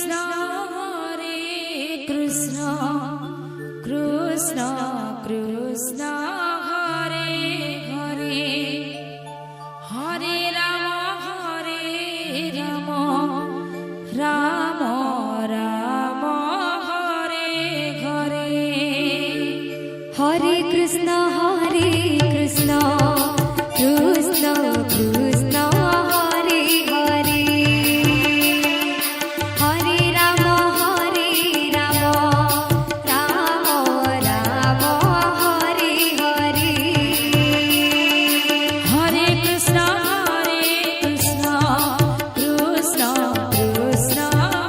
Krishna Hare Krishna Krishna Krishna Hare Hare Hare Rama Rama Rama Hare Hare Hare Krishna Krishna Krishna Hare Hare Hare Rama Rama Rama Hare Hare Hare Krishna Krishna Krishna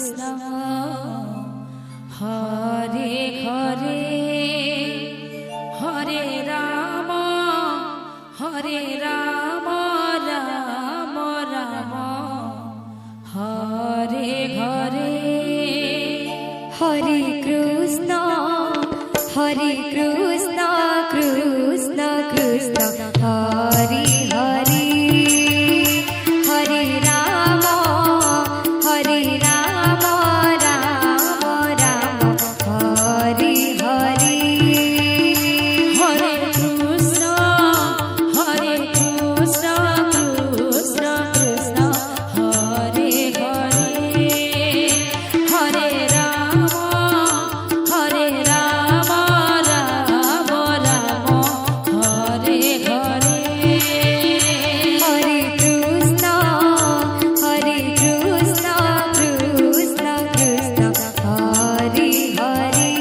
Krishna Hare Hare Hare Ram Ram Ram Hare Hare Hare Krishna Krishna Krishna Hare Hare Hare Ram Ram Ram Hare Hare Hare Krishna Krishna Krishna Hare Hare Hare Ram Ram Ram Hare Hare Hare Krishna Krishna Krishna Hare Hare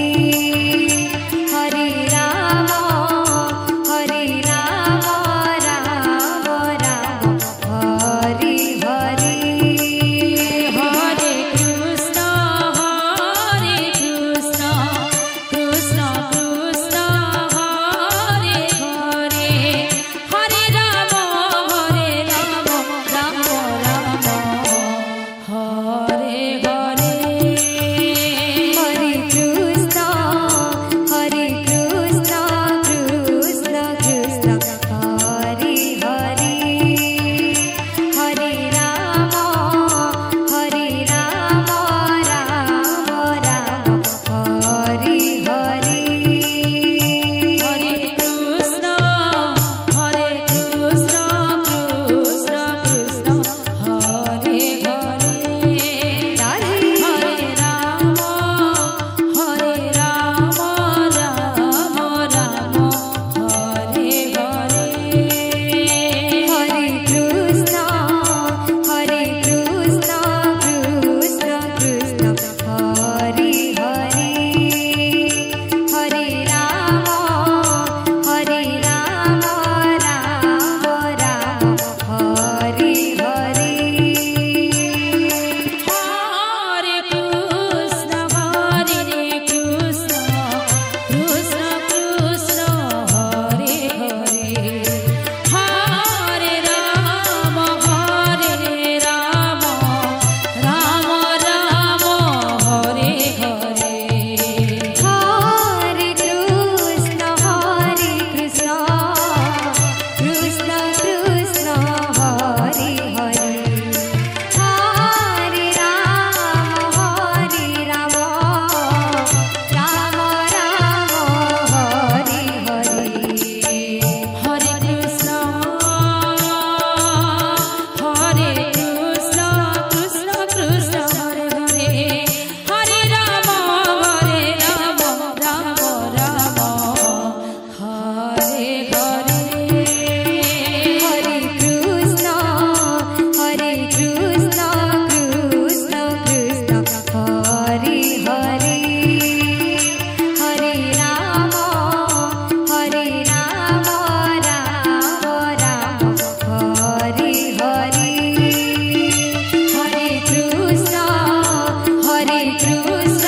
Hare Ram Ram Ram Hare Hare Hare Krishna Krishna Krishna Hare Hare Hare Ram Ram Ram Hare Hare Hare Krishna Krishna Krishna Hare Hare Hare Ram Ram Ram Hare Hare Hare Krishna Krishna Krishna Hare Hare Radhe Hare Ram Ram Ram Hare Hare Hare Krishna Krishna Krishna Hare Hare Hare Ram Ram Ram Hare Hare Hare Krishna Krishna Krishna Hare Hare Hare Ram Ram Ram Hare Hare Hare Krishna Krishna Krishna Hare Hare Hare Ram Ram Ram Hare Hare Hare Krishna Krishna Krishna Hare Hare Hare Ram Ram Ram Hare Hare Hare Krishna Krishna Hare Hare Hare Ram Ram Ram Hare Hare Hare Krishna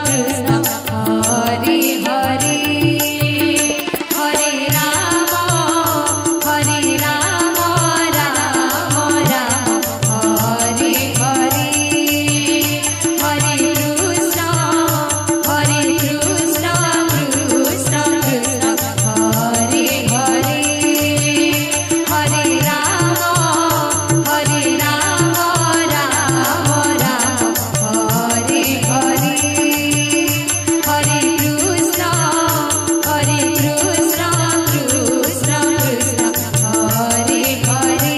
Krishna Hare Hare Hare Ram Ram Ram Hare Hare Hare Krishna Krishna Hare Hare Hare Ram Ram Hare Hare Hare Krishna Krishna Hare Hare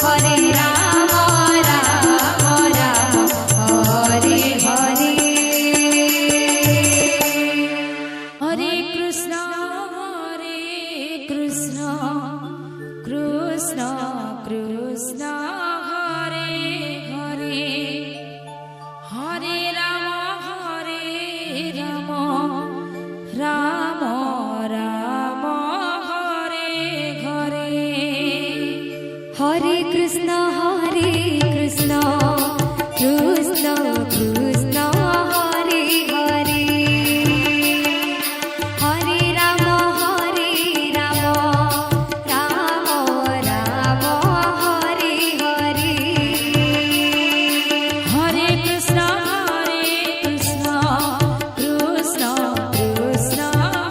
Hare Ram Ram Hare Hare Hare Krishna Krishna Krishna Hare Hare Hare Ram Ram Ram Hare Hare Hare Krishna Krishna Krishna Krishna Hare Hare Hare Ram Ram Ram Hare Hare Hare Krishna Krishna Krishna Krishna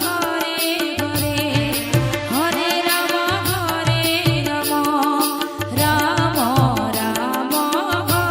Hare Hare Hare Ram Ram Ram Hare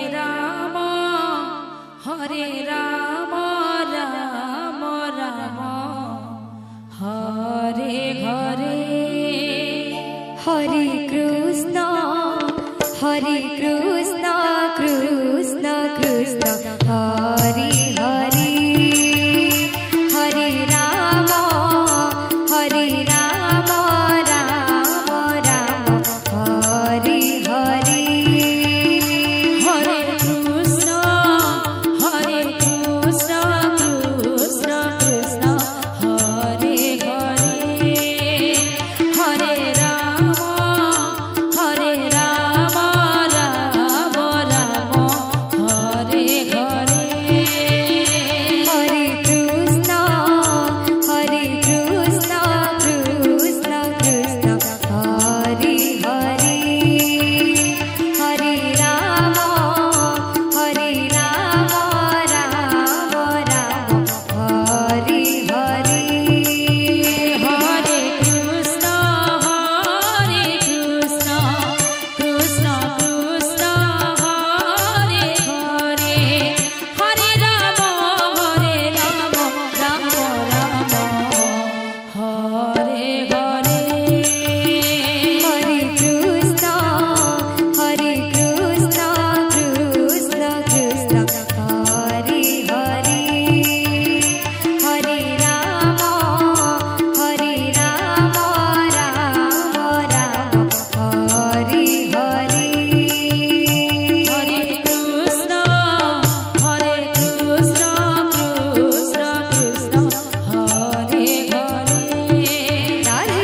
Ram Ram Ram Hare Hare Hare Krishna Krishna Krishna Hare Hare Hare Ram Ram Ram Hare Hare Hare Krishna Krishna Krishna Hare Hare Hare Ram Ram Ram Hare Hare Hare Krishna Krishna Krishna Hare Hare Hare Ram Ram Ram Hare Hare Hare Krishna Krishna Krishna Hare Hare Hare Ram Ram Ram Hare Hare Hare Krishna Krishna Krishna Hare Hare Hare Ram Ram Ram Hare Hare Hare Krishna Krishna Krishna Hare Hare Radhe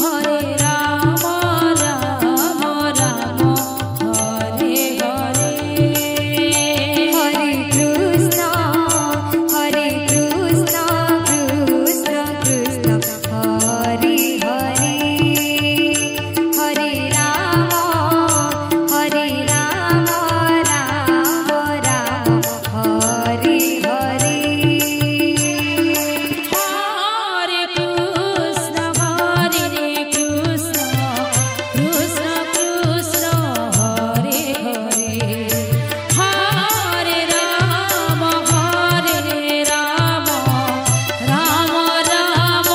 Hare Ram Ram Ram Hare Hare Hare Krishna Krishna Krishna Hare Hare Hare Ram Ram Ram Hare Hare Hare Krishna Krishna Krishna Hare Hare Hare Ram Ram Ram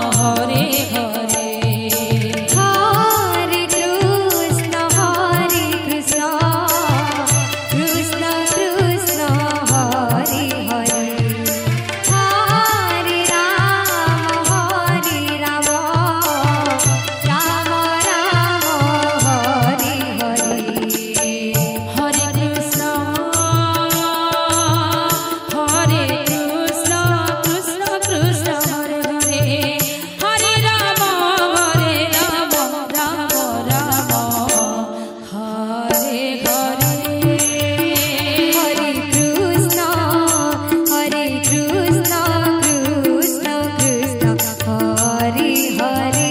Hare Hare Hare Krishna Krishna Krishna Hare Hare Hare Ram Ram Ram Hare Hare Hare Krishna Krishna Krishna Hare Hare Hare Ram Ram Ram Hare Hare Hare Krishna Krishna Krishna Hare Hare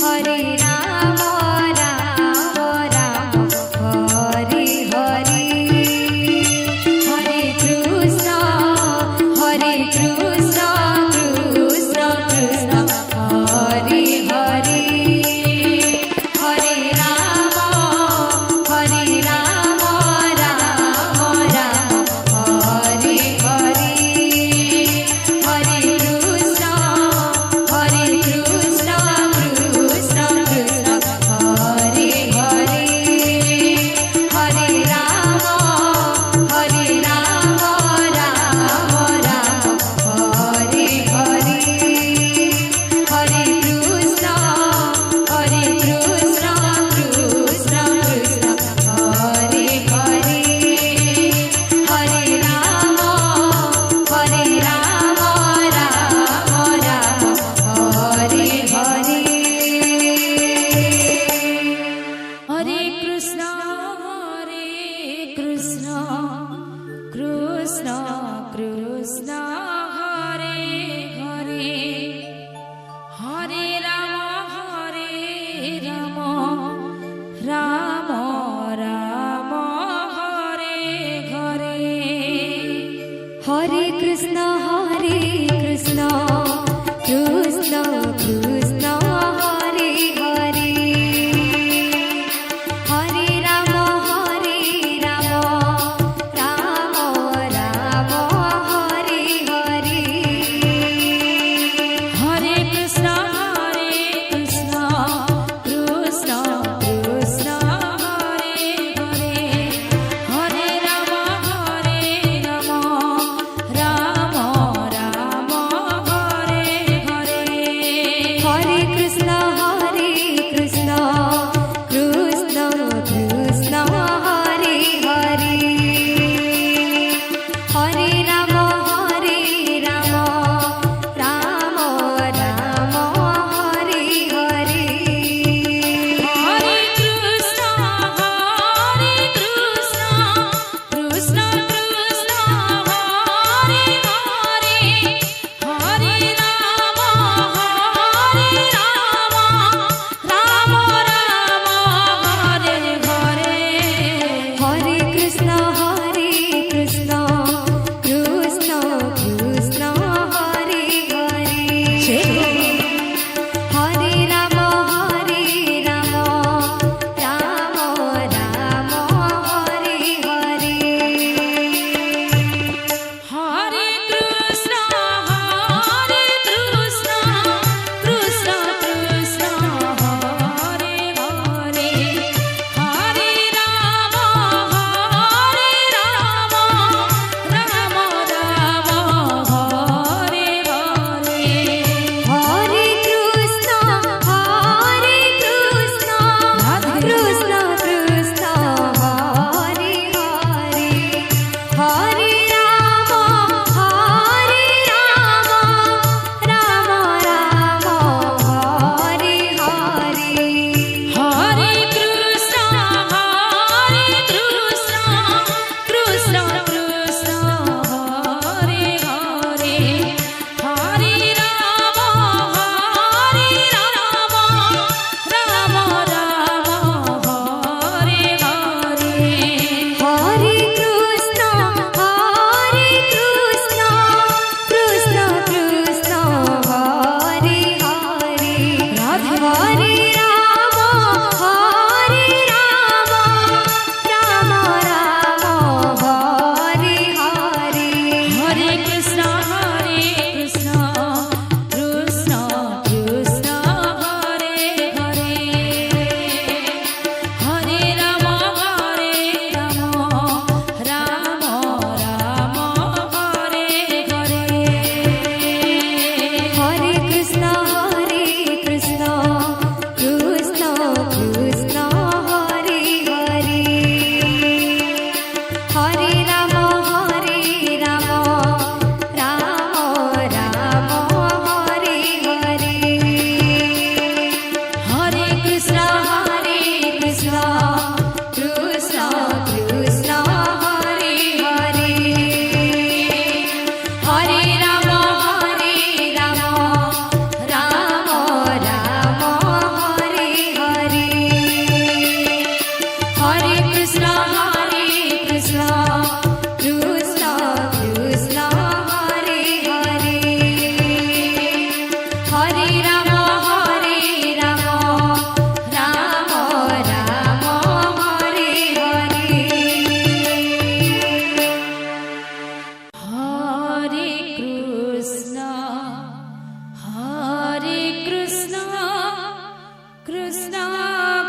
Hare Ram Ram Ram Hare Hare Hare Krishna Krishna Krishna Hare Hare Hare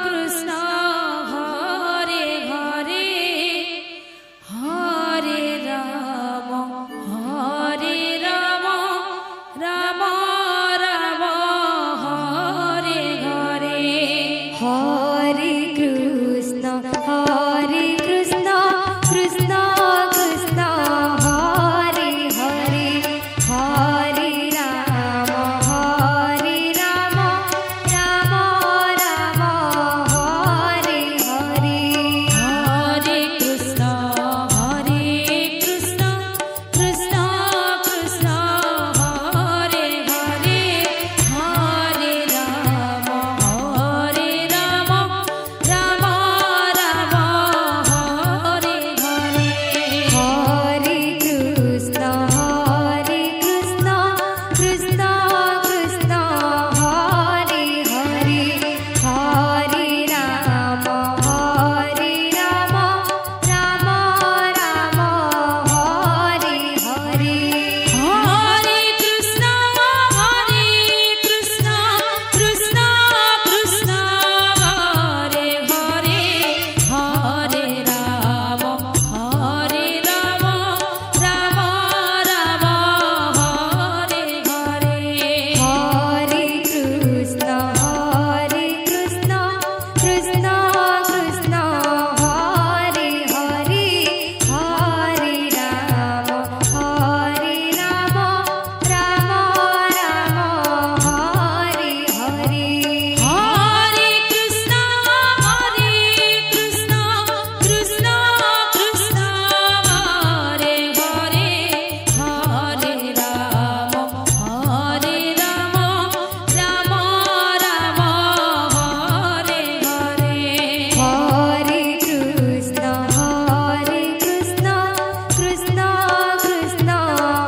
Krishna Hare Hare Hare Ram Ram Ram Hare Hare Hare Krishna Krishna Krishna Hare Hare Hare Ram Ram Ram Hare Hare Hare Krishna Krishna Krishna Hare Hare Hare Ram Ram Ram Hare Hare Hare Krishna Krishna Krishna Hare Hare Hare Ram Ram Ram Hare Hare Hare Krishna Krishna Krishna Hare Hare Hare Ram Ram Ram Hare Hare Hare Krishna Krishna Krishna Hare Hare Hare Ram Ram Ram Hare Hare Hare Krishna Krishna Krishna Hare Hare Hare Ram Ram Ram Hare Hare Hare Krishna Krishna Krishna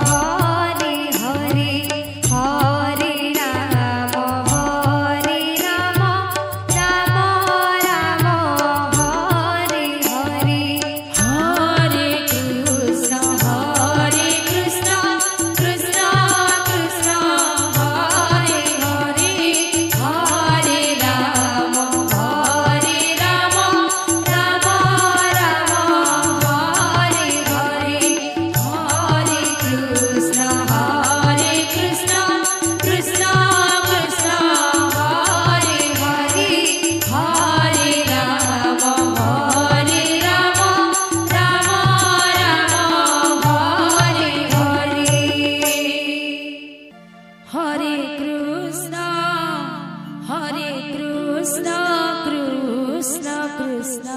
Hare Hare Hare Ram Ram Ram Hare Hare Hare Krishna Krishna Krishna Hare Hare Hare Ram Ram Ram Hare Hare Hare Krishna Krishna Krishna Hare Hare Hare Ram Ram Hare Hare Hare Krishna Krishna Krishna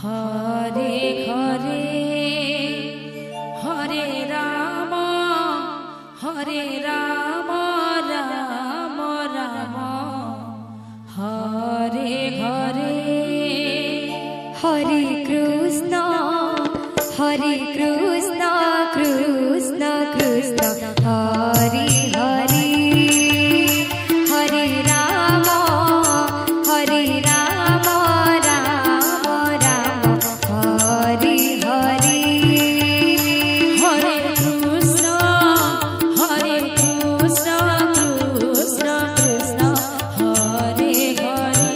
Hare Hare Hare Ram Ram Ram Hare Hare Hare Krishna Krishna Krishna Hare Hare Hare Ram Ram Ram Hare Hare Hare Krishna Krishna Krishna Hare Hare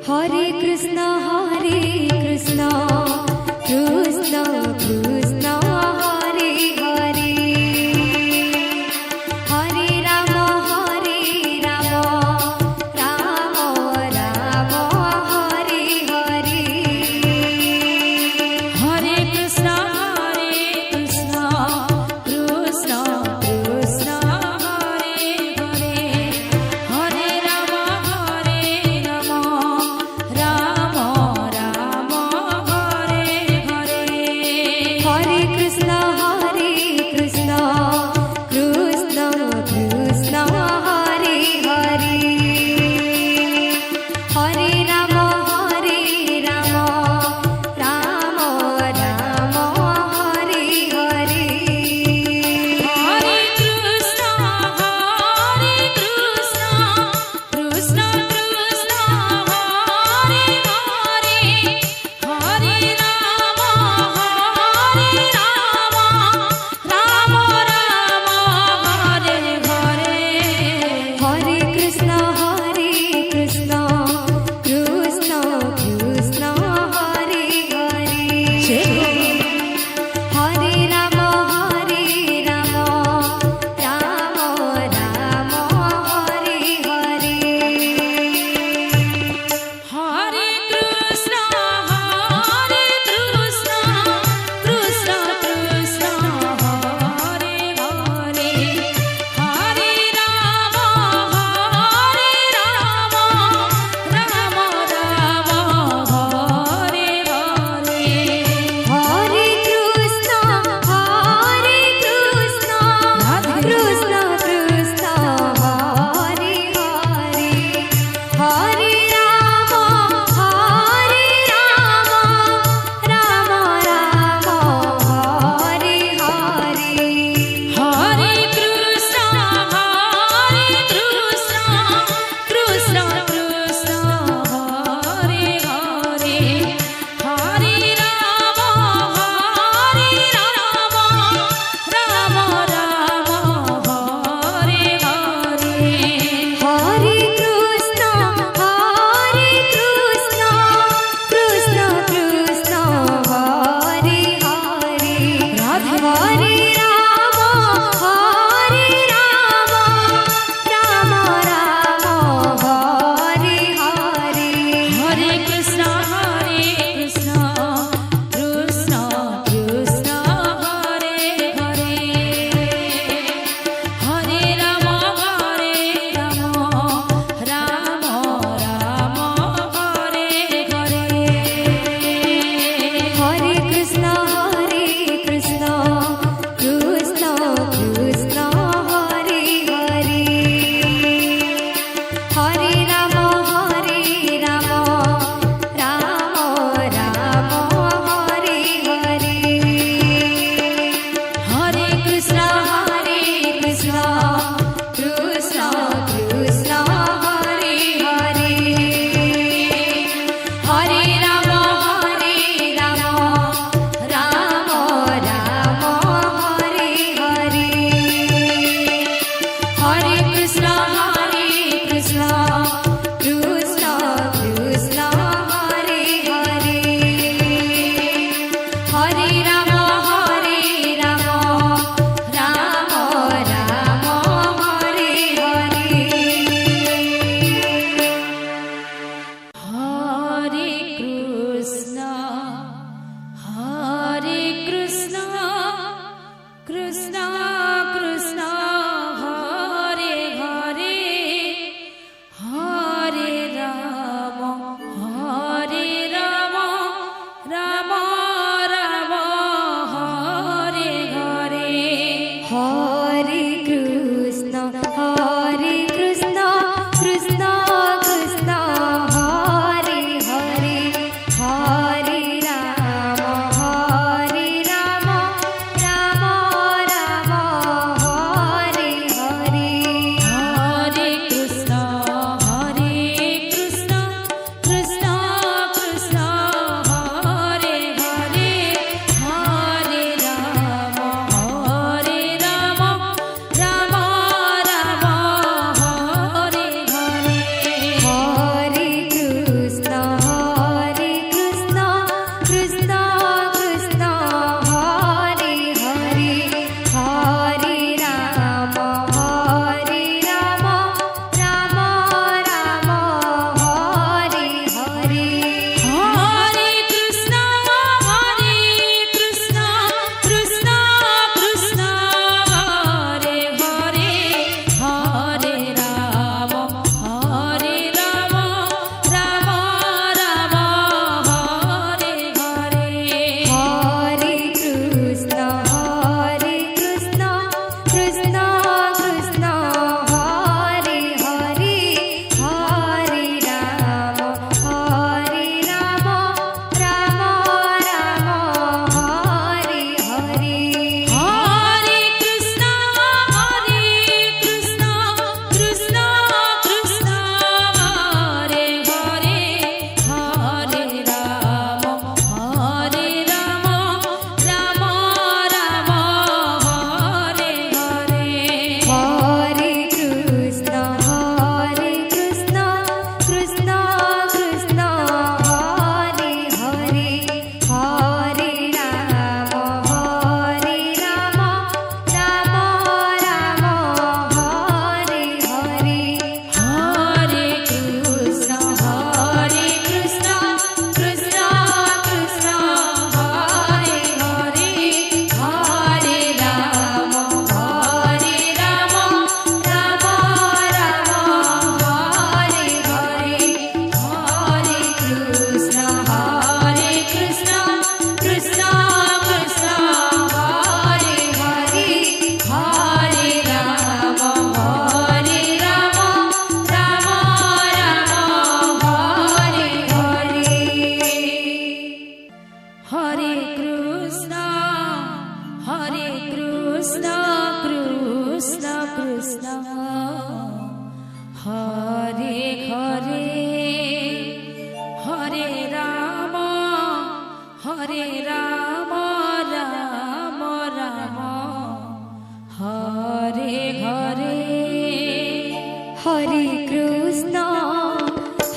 Hare Krishna Krishna Krishna Hare Hare Hare Ram Ram Ram Hare Hare Hare Krishna Krishna Krishna Hare Hare Hare Ram Ram Ram Ram Hare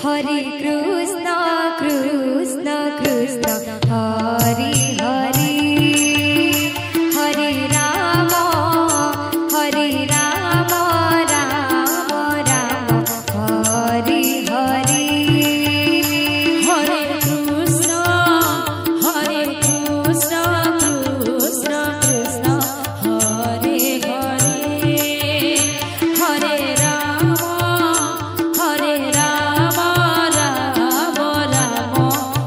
Hare Krishna Krishna Krishna Hare Hare Hare Ram Ram Ram Hare Hare Hare Krishna Krishna Krishna Hare Hare Hare Ram Ram Ram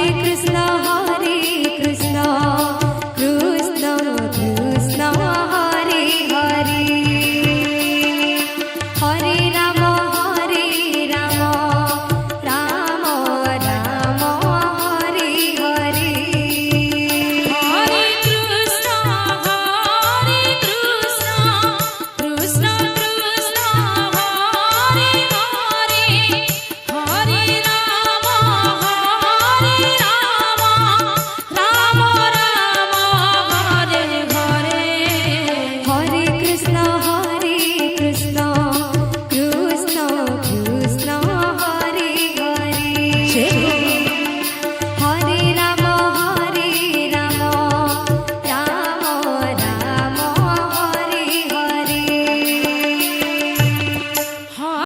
Hare Krishna